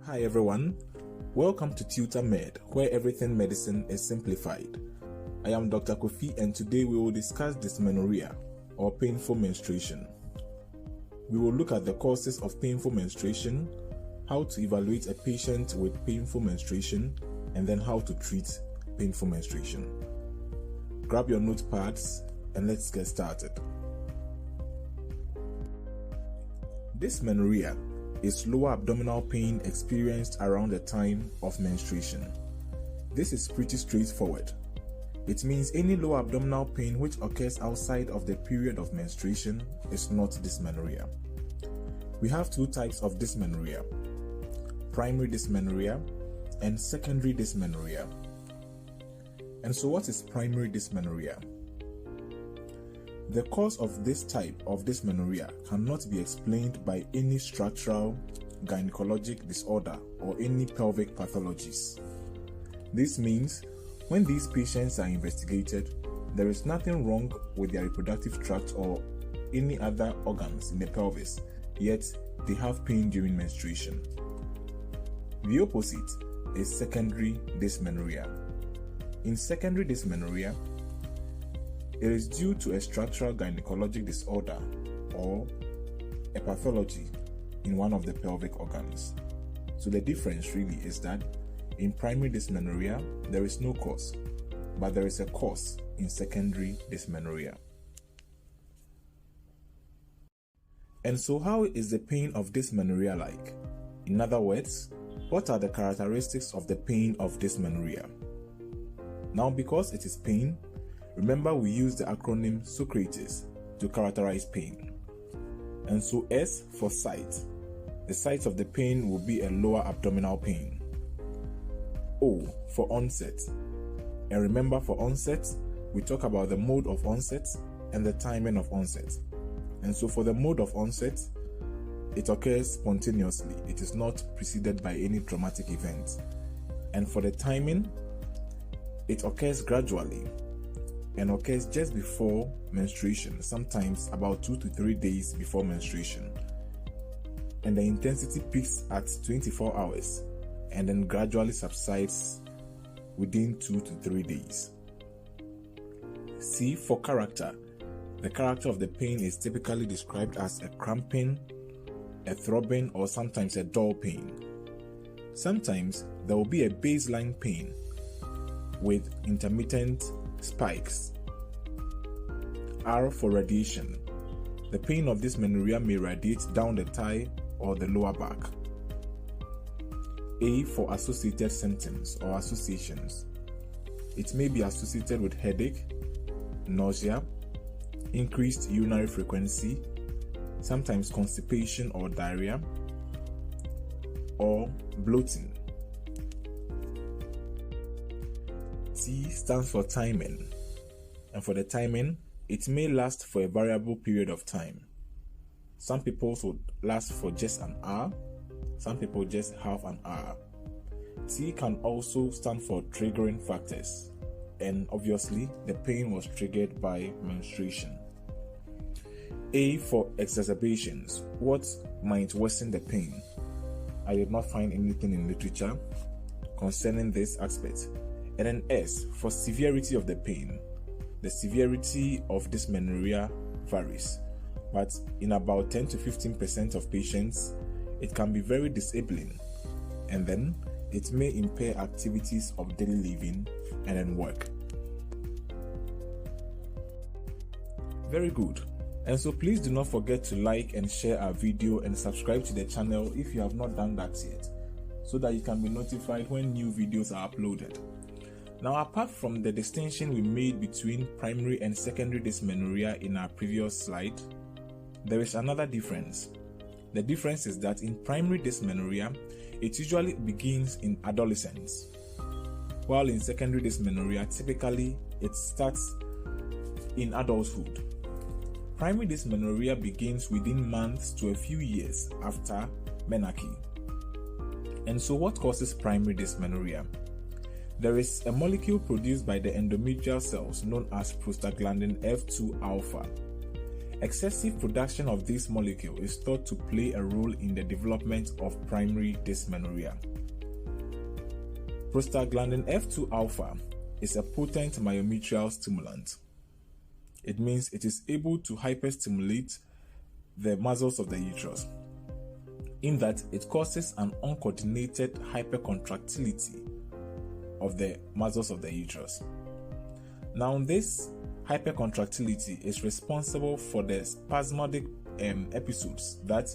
Hi everyone, welcome to Tutor Med, where everything medicine is simplified. I am Dr. Kofi and today we will discuss dysmenorrhea or painful menstruation. We will look at the causes of painful menstruation, how to evaluate a patient with painful menstruation, and then how to treat painful menstruation. Grab your notepads and let's get started. Dysmenorrhea is lower abdominal pain experienced around the time of menstruation. This is pretty straightforward. It means any lower abdominal pain which occurs outside of the period of menstruation is not dysmenorrhea. We have two types of dysmenorrhea: primary dysmenorrhea and secondary dysmenorrhea. And so what is primary dysmenorrhea? The cause of this type of dysmenorrhea cannot be explained by any structural gynecologic disorder or any pelvic pathologies. This means when these patients are investigated, there is nothing wrong with their reproductive tract or any other organs in the pelvis, yet they have pain during menstruation. The opposite is secondary dysmenorrhea. In secondary dysmenorrhea, it is due to a structural gynecologic disorder or a pathology in one of the pelvic organs. So the difference really is that in primary dysmenorrhea, there is no cause, but there is a cause in secondary dysmenorrhea. And so how is the pain of dysmenorrhea like? In other words, what are the characteristics of the pain of dysmenorrhea? Now, because it is pain, remember we use the acronym SOCRATES to characterize pain. And so S for site. The site of the pain will be a lower abdominal pain. O for onset. And remember, for onset, we talk about the mode of onset and the timing of onset. And so for the mode of onset, it occurs spontaneously. It is not preceded by any traumatic event. And for the timing, it occurs gradually and occurs just before menstruation, sometimes about 2 to 3 days before menstruation. And the intensity peaks at 24 hours and then gradually subsides within 2 to 3 days. C for character. The character of the pain is typically described as a cramping, a throbbing, or sometimes a dull pain. Sometimes there will be a baseline pain with intermittent spikes. R for radiation. The pain of dysmenorrhea may radiate down the thigh or the lower back. A for associated symptoms or associations. It may be associated with headache, nausea, increased urinary frequency, sometimes constipation or diarrhea, or bloating. T stands for timing, and for the timing, it may last for a variable period of time. Some people would last for just an hour, some people just half an hour. T can also stand for triggering factors, and obviously the pain was triggered by menstruation. A for exacerbations. What might worsen the pain? I did not find anything in literature concerning this aspect. And then S for severity of the pain. The severity of dysmenorrhea varies, but in about 10 to 15% of patients, it can be very disabling, and then it may impair activities of daily living and then work. Very good. And so please do not forget to like and share our video and subscribe to the channel if you have not done that yet, so that you can be notified when new videos are uploaded. Now, apart from the distinction we made between primary and secondary dysmenorrhea in our previous slide, there is another difference. The difference is that in primary dysmenorrhea, it usually begins in adolescence, while in secondary dysmenorrhea, typically it starts in adulthood. Primary dysmenorrhea begins within months to a few years after menarche. And so what causes primary dysmenorrhea? There is a molecule produced by the endometrial cells known as prostaglandin F2 alpha, Excessive production of this molecule is thought to play a role in the development of primary dysmenorrhea. Prostaglandin F2 alpha is a potent myometrial stimulant. It means it is able to hyperstimulate the muscles of the uterus, in that it causes an uncoordinated hypercontractility of the muscles of the uterus. Now, this hypercontractility is responsible for the spasmodic episodes that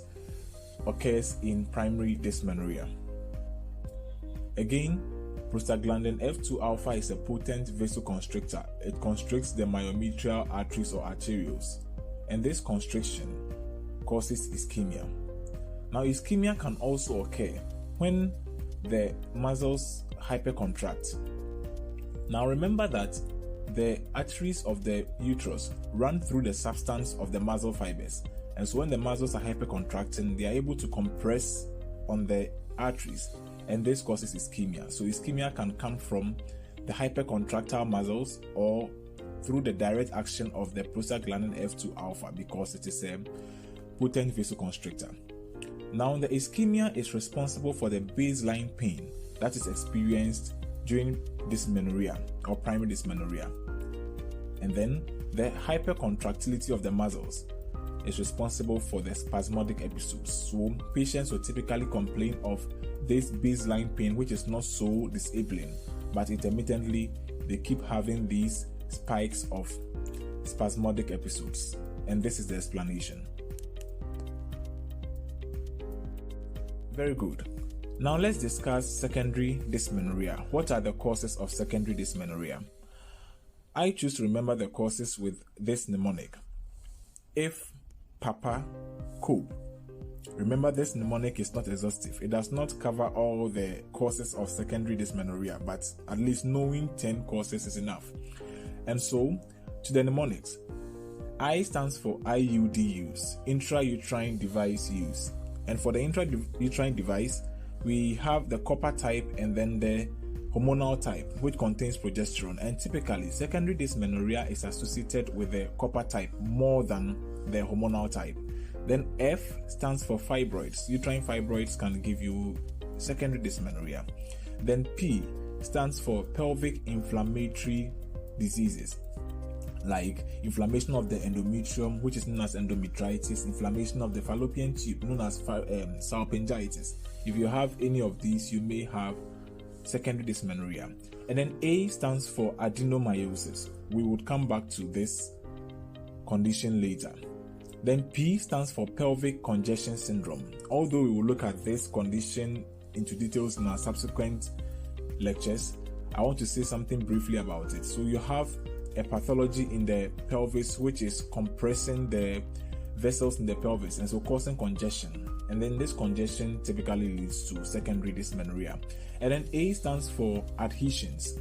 occurs in primary dysmenorrhea. Again, prostaglandin F2 alpha is a potent vasoconstrictor. It constricts the myometrial arteries or arterioles, and this constriction causes ischemia. Now, ischemia can also occur when the muscles hypercontract. Now, remember that the arteries of the uterus run through the substance of the muscle fibers, and so when the muscles are hypercontracting, they are able to compress on the arteries, and this causes ischemia. So ischemia can come from the hypercontractile muscles or through the direct action of the prostaglandin F2 alpha, because it is a potent vasoconstrictor. Now, the ischemia is responsible for the baseline pain that is experienced during dysmenorrhea or primary dysmenorrhea. And then the hypercontractility of the muscles is responsible for the spasmodic episodes. So patients will typically complain of this baseline pain, which is not so disabling, but intermittently they keep having these spikes of spasmodic episodes. And this is the explanation. Very good. Now let's discuss secondary dysmenorrhea. What are the causes of secondary dysmenorrhea? I choose to remember the causes with this mnemonic: if, Papa, Cope. Remember, this mnemonic is not exhaustive. It does not cover all the causes of secondary dysmenorrhea, but at least knowing 10 causes is enough. And so, to the mnemonics, I stands for IUD use, intrauterine device use. And for the intrauterine device, we have the copper type and then the hormonal type, which contains progesterone. And typically, secondary dysmenorrhea is associated with the copper type more than the hormonal type. Then F stands for fibroids. Uterine fibroids can give you secondary dysmenorrhea. Then P stands for pelvic inflammatory diseases, like inflammation of the endometrium, which is known as endometritis, inflammation of the fallopian tube, known as salpingitis. If you have any of these, you may have secondary dysmenorrhea. And then A stands for adenomyosis. We would come back to this condition later. Then P stands for pelvic congestion syndrome. Although we will look at this condition into details in our subsequent lectures, I want to say something briefly about it. So you have a pathology in the pelvis which is compressing the vessels in the pelvis and so causing congestion. And then this congestion typically leads to secondary dysmenorrhea. And then A stands for adhesions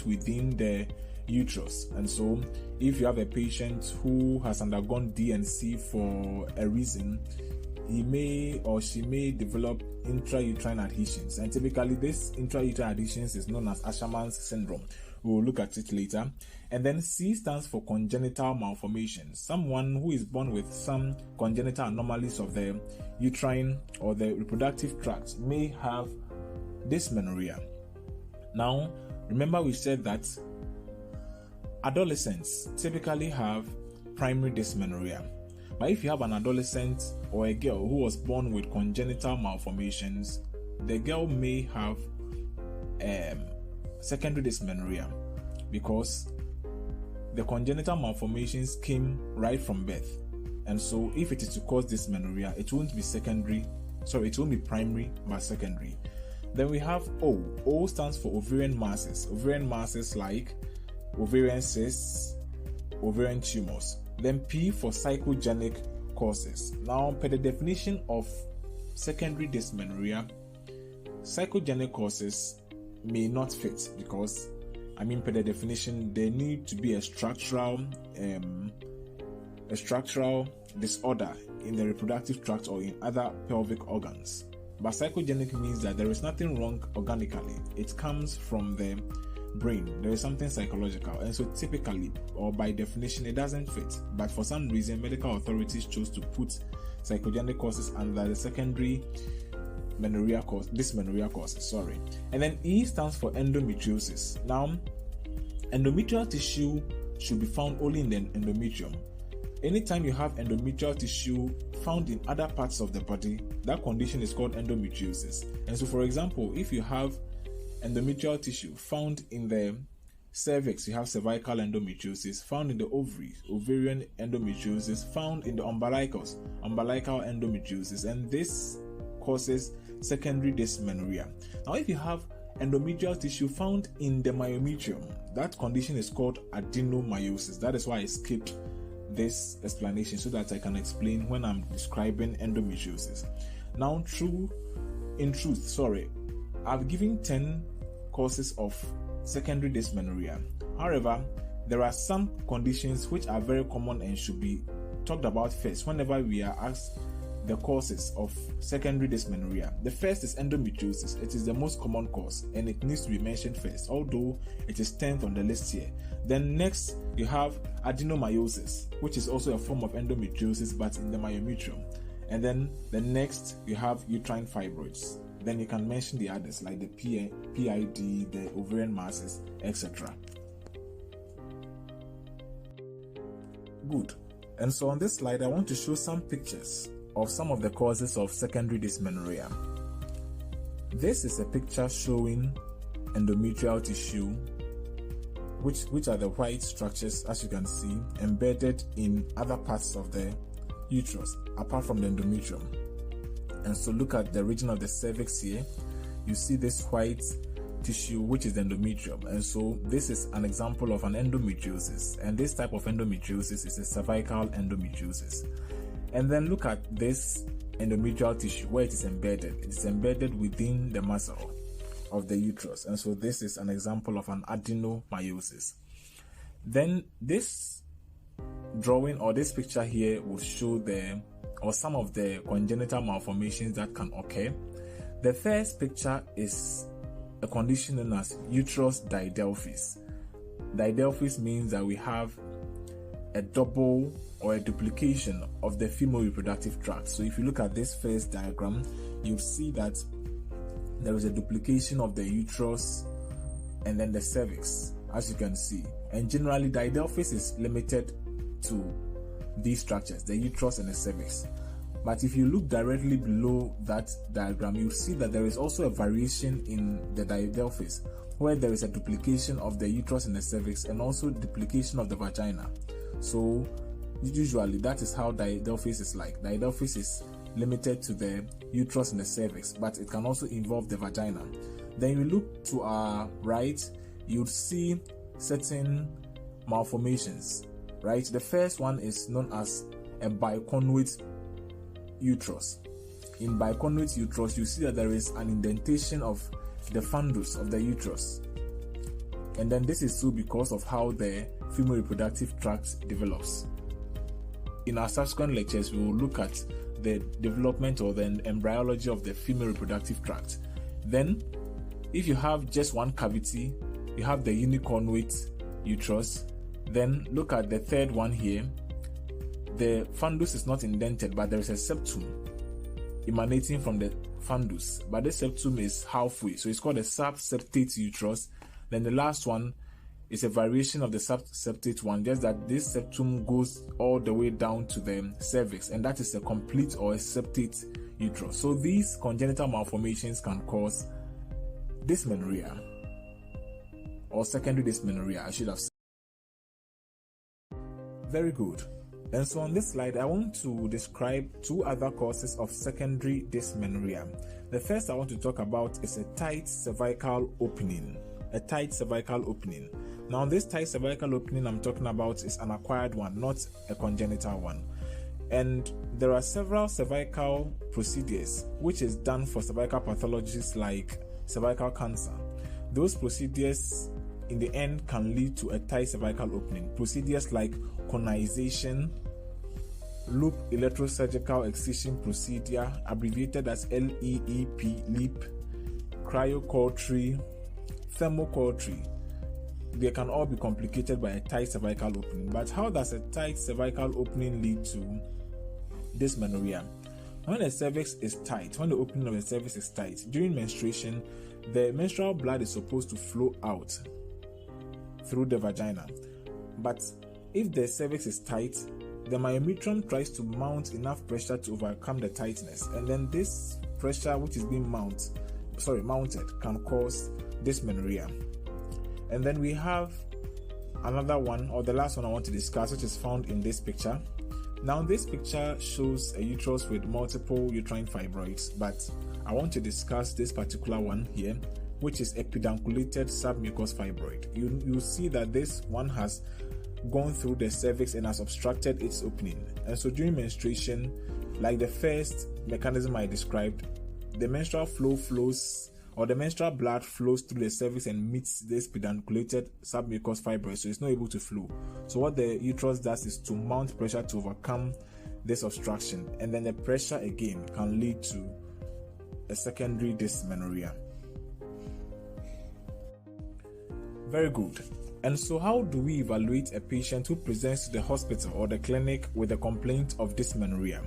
within the uterus. And so if you have a patient who has undergone D&C for a reason, he may or she may develop intrauterine adhesions. And typically this intrauterine adhesions is known as Asherman's syndrome. We will look at it later. And then C stands for congenital malformations. Someone who is born with some congenital anomalies of the uterine or the reproductive tract may have dysmenorrhea. Now, remember we said that adolescents typically have primary dysmenorrhea. But if you have an adolescent or a girl who was born with congenital malformations, the girl may have secondary dysmenorrhea, because the congenital malformations came right from birth. And so if it is to cause dysmenorrhea, it won't be primary but secondary. Then we have O. O stands for ovarian masses. Ovarian masses like ovarian cysts, ovarian tumors. Then P for psychogenic causes. Now, per the definition of secondary dysmenorrhea, psychogenic causes may not fit, because per the definition, there need to be a structural disorder in the reproductive tract or in other pelvic organs. But psychogenic means that there is nothing wrong organically. It comes from the brain, there is something psychological, and so typically or by definition it doesn't fit. But for some reason, medical authorities chose to put psychogenic causes under the secondary dysmenorrhea causes. And then E stands for endometriosis. Now, endometrial tissue should be found only in the endometrium. Anytime you have endometrial tissue found in other parts of the body, that condition is called endometriosis. And so, for example, if you have endometrial tissue found in the cervix, you have cervical endometriosis, found in the ovaries, ovarian endometriosis, found in the umbilicals, umbilical endometriosis, and this causes secondary dysmenorrhea. Now, if you have endometrial tissue found in the myometrium, that condition is called adenomyosis. That is why I skipped this explanation so that I can explain when I'm describing endometriosis. Now, in truth, I've given 10 causes of secondary dysmenorrhea. However, there are some conditions which are very common and should be talked about first whenever we are asked the causes of secondary dysmenorrhea. The first is endometriosis. It is the most common cause and it needs to be mentioned first, although it is 10th on the list here. Then next, you have adenomyosis, which is also a form of endometriosis but in the myometrium. And then the next, you have uterine fibroids. Then you can mention the others like the PID, the ovarian masses, etc. Good. And so on this slide, I want to show some pictures of some of the causes of secondary dysmenorrhea. This is a picture showing endometrial tissue, which are the white structures, as you can see, embedded in other parts of the uterus apart from the endometrium. And so look at the region of the cervix here. You see this white tissue, which is the endometrium. And so this is an example of an endometriosis, and this type of endometriosis is a cervical endometriosis. And then look at this endometrial tissue where it is embedded. It is embedded within the muscle of the uterus, and so this is an example of an adenomyosis. Then this drawing or this picture here will show some of the congenital malformations that can occur. The first picture is a condition known as uterus didelphys. Didelphys means that we have a double or a duplication of the female reproductive tract. So if you look at this first diagram, you'll see that there is a duplication of the uterus and then the cervix, as you can see. And generally, didelphys is limited to these structures, the uterus and the cervix. But if you look directly below that diagram, you'll see that there is also a variation in the didelphys, where there is a duplication of the uterus and the cervix and also duplication of the vagina. So usually that is how didelphys is like. Didelphys is limited to the uterus and the cervix, but it can also involve the vagina. Then you look to our right, you'll see certain malformations, right? The first one is known as a biconduit uterus. In biconduit uterus, you see that there is an indentation of the fundus of the uterus. And then this is so because of how the female reproductive tract develops. In our subsequent lectures, we will look at the development or the embryology of the female reproductive tract. Then, if you have just one cavity, you have the uniconduit uterus. Then look at the third one here. The fundus is not indented, but there is a septum emanating from the fundus, but the septum is halfway, so it's called a subseptate uterus. Then the last one is a variation of the subseptate one, just that this septum goes all the way down to the cervix, and that is a complete or a septate uterus. So these congenital malformations can cause dysmenorrhea or secondary dysmenorrhea, I should have said. Very good. And so on this slide, I want to describe two other causes of secondary dysmenorrhea. The first I want to talk about is a tight cervical opening. A tight cervical opening. Now, this tight cervical opening I'm talking about is an acquired one, not a congenital one. And there are several cervical procedures which is done for cervical pathologies like cervical cancer. Those procedures in the end can lead to a tight cervical opening. Procedures like conization, loop electrosurgical excision procedure, abbreviated as LEEP, LEEP, cryocoultry, thermocoultry, they can all be complicated by a tight cervical opening. But how does a tight cervical opening lead to dysmenorrhea? When the cervix is tight, when the opening of the cervix is tight, during menstruation, the menstrual blood is supposed to flow out through the vagina. But if the cervix is tight, the myometrium tries to mount enough pressure to overcome the tightness, and then this pressure which is being mounted can cause dysmenorrhea. And then we have another one, or the last one I want to discuss, which is found in this picture. Now this picture shows a uterus with multiple uterine fibroids, but I want to discuss this particular one here, which is a pedunculated submucous fibroid. You see that this one has gone through the cervix and has obstructed its opening. And so during menstruation, like the first mechanism I described, the menstrual the menstrual blood flows through the cervix and meets this pedunculated submucous fibroid, so it's not able to flow. So what the uterus does is to mount pressure to overcome this obstruction, and then the pressure again can lead to a secondary dysmenorrhea. Very good. And so how do we evaluate a patient who presents to the hospital or the clinic with a complaint of dysmenorrhea?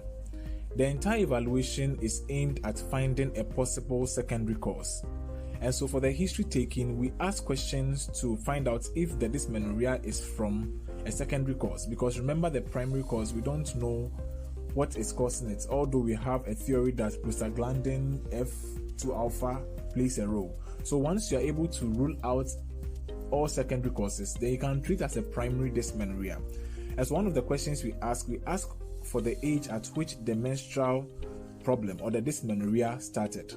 The entire evaluation is aimed at finding a possible secondary cause. And so for the history taking, we ask questions to find out if the dysmenorrhea is from a secondary cause. Because remember, the primary cause, we don't know what is causing it, although we have a theory that prostaglandin F2 alpha plays a role. So once you are able to rule out all secondary causes, then you can treat as a primary dysmenorrhea. As one of the questions we ask for the age at which the menstrual problem or the dysmenorrhea started.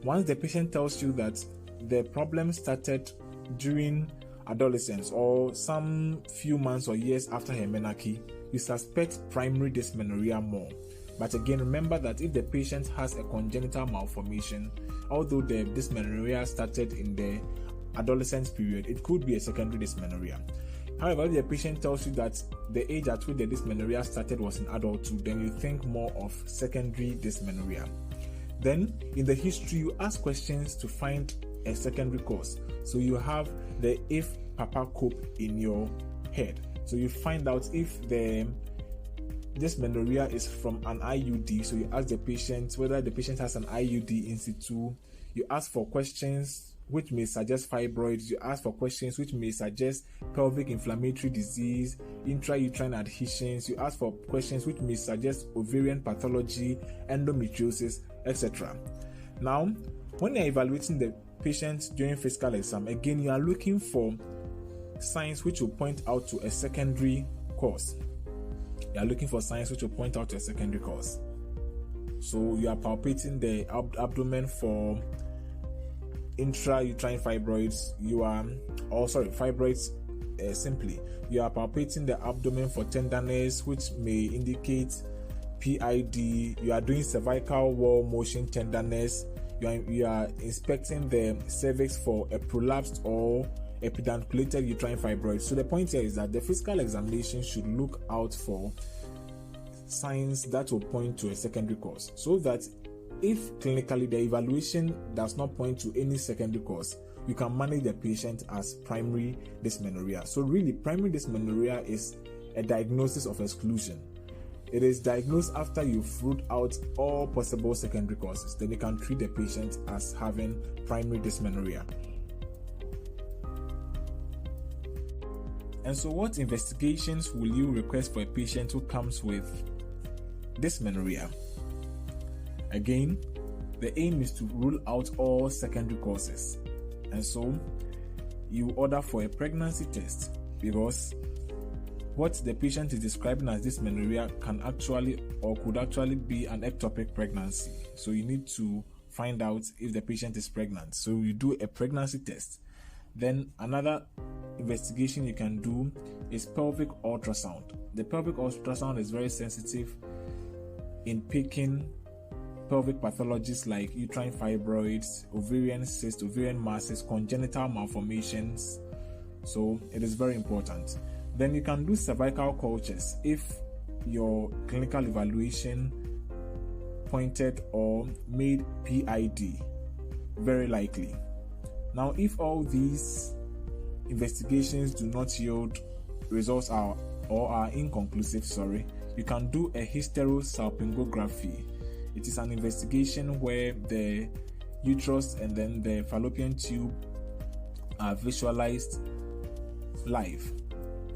Once the patient tells you that the problem started during adolescence or some few months or years after her menarche, you suspect primary dysmenorrhea more. But again, remember that if the patient has a congenital malformation, although the dysmenorrhea started in the adolescence period, it could be a secondary dysmenorrhea. However, if the patient tells you that the age at which the dysmenorrhea started was in adulthood, then you think more of secondary dysmenorrhea. Then, in the history, you ask questions to find a secondary cause. So you have the if Papa Cope in your head. So you find out if the dysmenorrhea is from an IUD. So you ask the patient whether the patient has an IUD in situ. You ask for questions which may suggest fibroids. You ask for questions which may suggest pelvic inflammatory disease, intrauterine adhesions. You ask for questions which may suggest ovarian pathology, endometriosis, etc. Now, when you're evaluating the patient during physical exam, again, you are looking for signs which will point out to a secondary cause. You are looking for signs which will point out to a secondary cause. So you are palpating the abdomen for intrauterine fibroids. Fibroids simply. You are palpating the abdomen for tenderness, which may indicate PID. You are doing cervical wall motion tenderness. You are inspecting the cervix for a prolapsed or a pedunculated uterine fibroid. So the point here is that the physical examination should look out for signs that will point to a secondary cause, so that if clinically the evaluation does not point to any secondary cause, you can manage the patient as primary dysmenorrhea. So really, primary dysmenorrhea is a diagnosis of exclusion. It is diagnosed after you've ruled out all possible secondary causes. Then you can treat the patient as having primary dysmenorrhea. And so what investigations will you request for a patient who comes with dysmenorrhea? Again, the aim is to rule out all secondary causes. And so you order for a pregnancy test, because what the patient is describing as dysmenorrhea could actually be an ectopic pregnancy. So you need to find out if the patient is pregnant. So you do a pregnancy test. Then another investigation you can do is pelvic ultrasound. The pelvic ultrasound is very sensitive in picking pelvic pathologies like uterine fibroids, ovarian cysts, ovarian masses, congenital malformations. So it is very important. Then you can do cervical cultures if your clinical evaluation pointed or made PID, very likely. Now, if all these investigations do not yield results or are inconclusive, you can do a hysterosalpingography. It is an investigation where the uterus and then the fallopian tube are visualized live,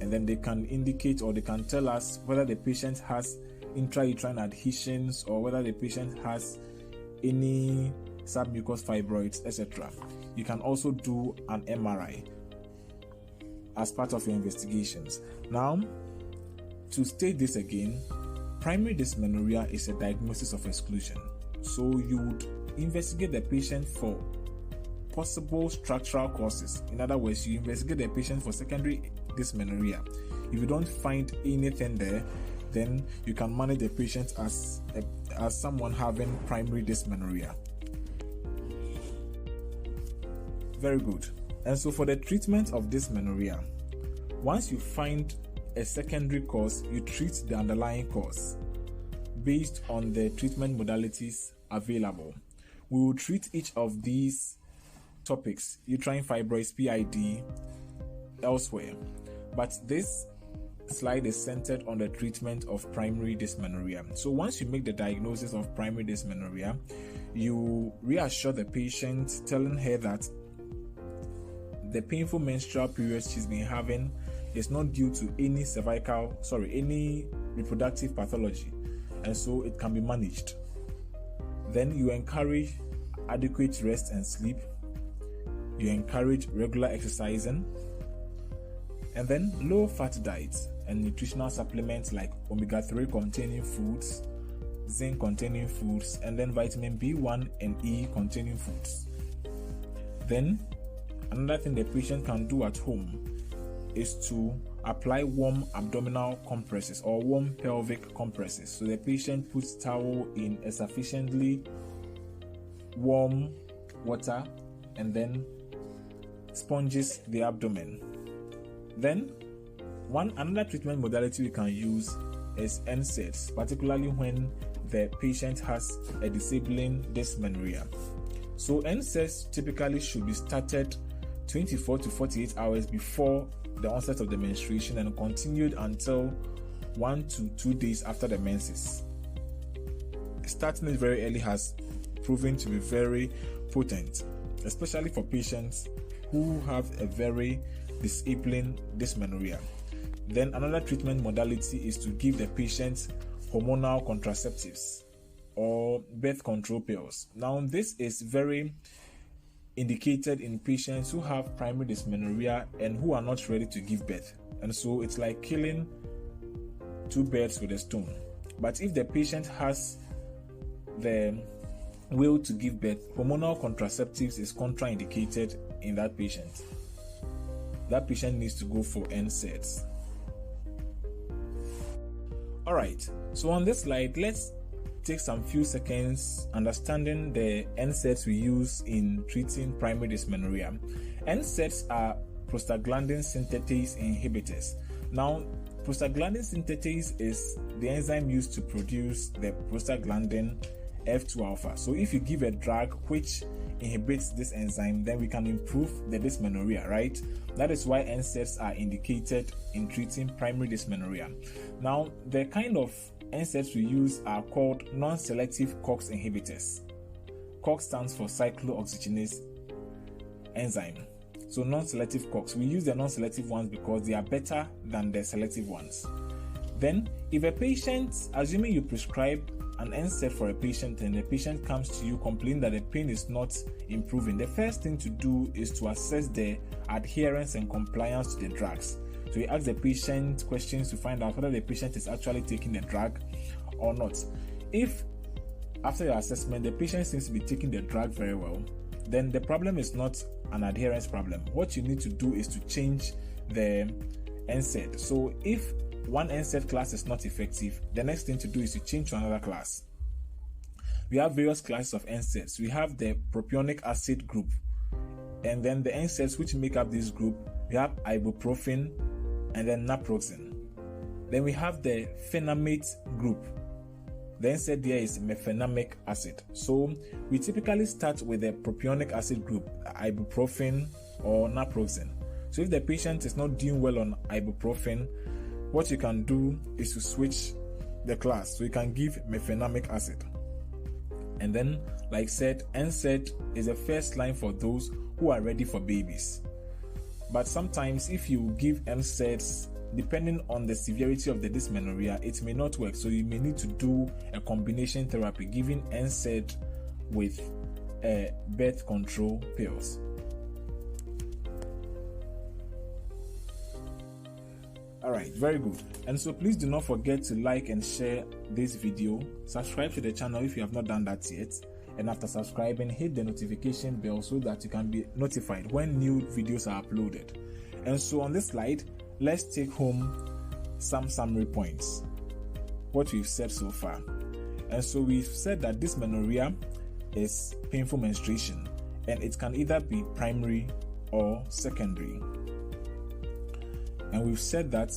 and then they can indicate or they can tell us whether the patient has intrauterine adhesions or whether the patient has any submucous fibroids, etc. You can also do an MRI as part of your investigations. Now, to state this again, primary dysmenorrhea is a diagnosis of exclusion. So you would investigate the patient for possible structural causes. In other words, you investigate the patient for secondary dysmenorrhea. If you don't find anything there, then you can manage the patient as someone having primary dysmenorrhea. Very good. And so for the treatment of dysmenorrhea, once you find a secondary cause, you treat the underlying cause based on the treatment modalities available. We will treat each of these topics, uterine fibroids, PID, elsewhere. But this slide is centered on the treatment of primary dysmenorrhea. So once you make the diagnosis of primary dysmenorrhea, you reassure the patient, telling her that the painful menstrual periods she's been having is not due to any reproductive pathology, and so it can be managed. Then you encourage adequate rest and sleep. You encourage regular exercising, and then low fat diets and nutritional supplements like omega-3 containing foods, zinc containing foods, and then vitamin B1 and E containing foods. Then another thing the patient can do at home is to apply warm abdominal compresses or warm pelvic compresses. So the patient puts towel in a sufficiently warm water and then sponges the abdomen. Then another treatment modality we can use is NSAIDs, particularly when the patient has a disabling dysmenorrhea. So NSAIDs typically should be started 24 to 48 hours before the onset of the menstruation and continued until 1 to 2 days after the menses. Starting it very early has proven to be very potent, especially for patients who have a very disabling dysmenorrhea. Then another treatment modality is to give the patient hormonal contraceptives or birth control pills. Now, this is very indicated in patients who have primary dysmenorrhea and who are not ready to give birth. And so it's like killing two birds with a stone. But if the patient has the will to give birth, hormonal contraceptives is contraindicated in that patient. That patient needs to go for NSAIDs. Alright, so on this slide, let's take some few seconds understanding the NSAIDs we use in treating primary dysmenorrhea. NSAIDs are prostaglandin synthetase inhibitors. Now, prostaglandin synthetase is the enzyme used to produce the prostaglandin F2 alpha. So if you give a drug which inhibits this enzyme, then we can improve the dysmenorrhea, right? That is why NSAIDs are indicated in treating primary dysmenorrhea. Now, the kind of NSAIDs we use are called non-selective COX inhibitors. COX stands for cyclooxygenase enzyme. So non-selective COX. We use the non-selective ones because they are better than the selective ones. Then, if a patient, assuming you prescribe an NSAID for a patient and the patient comes to you complaining that the pain is not improving, the first thing to do is to assess the adherence and compliance to the drugs. So you ask the patient questions to find out whether the patient is actually taking the drug or not. If after your assessment the patient seems to be taking the drug very well, then the problem is not an adherence problem. What you need to do is to change the NSAID. So if one NSAID class is not effective, the next thing to do is to change to another class. We have various classes of NSAIDs. We have the propionic acid group, and then the NSAIDs which make up this group, we have ibuprofen and then naproxen. Then we have the phenamate group. The NSAID there is mefenamic acid. So we typically start with the propionic acid group, ibuprofen or naproxen. So if the patient is not doing well on ibuprofen, what you can do is to switch the class. So you can give mefenamic acid. And then, like said, NSAID is the first line for those who are ready for babies. But sometimes if you give NSAIDs, depending on the severity of the dysmenorrhea, it may not work. So you may need to do a combination therapy, giving NSAID with birth control pills. Alright, very good. And so please do not forget to like and share this video. Subscribe to the channel if you have not done that yet. And after subscribing, hit the notification bell so that you can be notified when new videos are uploaded. And so on this slide, let's take home some summary points, what we've said so far. And so we've said that dysmenorrhea is painful menstruation, and it can either be primary or secondary. And we've said that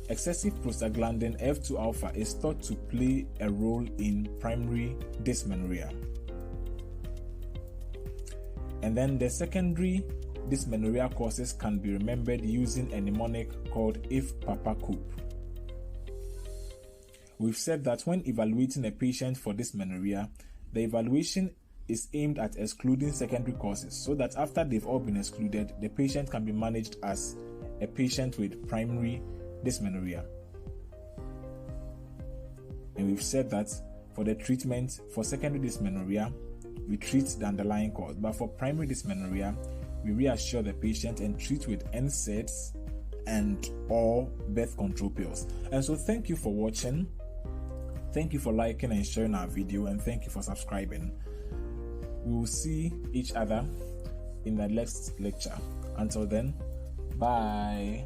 excessive prostaglandin F2 alpha is thought to play a role in primary dysmenorrhea. And then the secondary dysmenorrhea causes can be remembered using a mnemonic called if Papa Coop. We've said that when evaluating a patient for dysmenorrhea, the evaluation is aimed at excluding secondary causes, so that after they've all been excluded, the patient can be managed as a patient with primary dysmenorrhea. And we've said that for the treatment for secondary dysmenorrhea, we treat the underlying cause, but for primary dysmenorrhea, we reassure the patient and treat with NSAIDs and or birth control pills. And so thank you for watching. Thank you for liking and sharing our video, and thank you for subscribing. We will see each other in the next lecture. Until then, bye.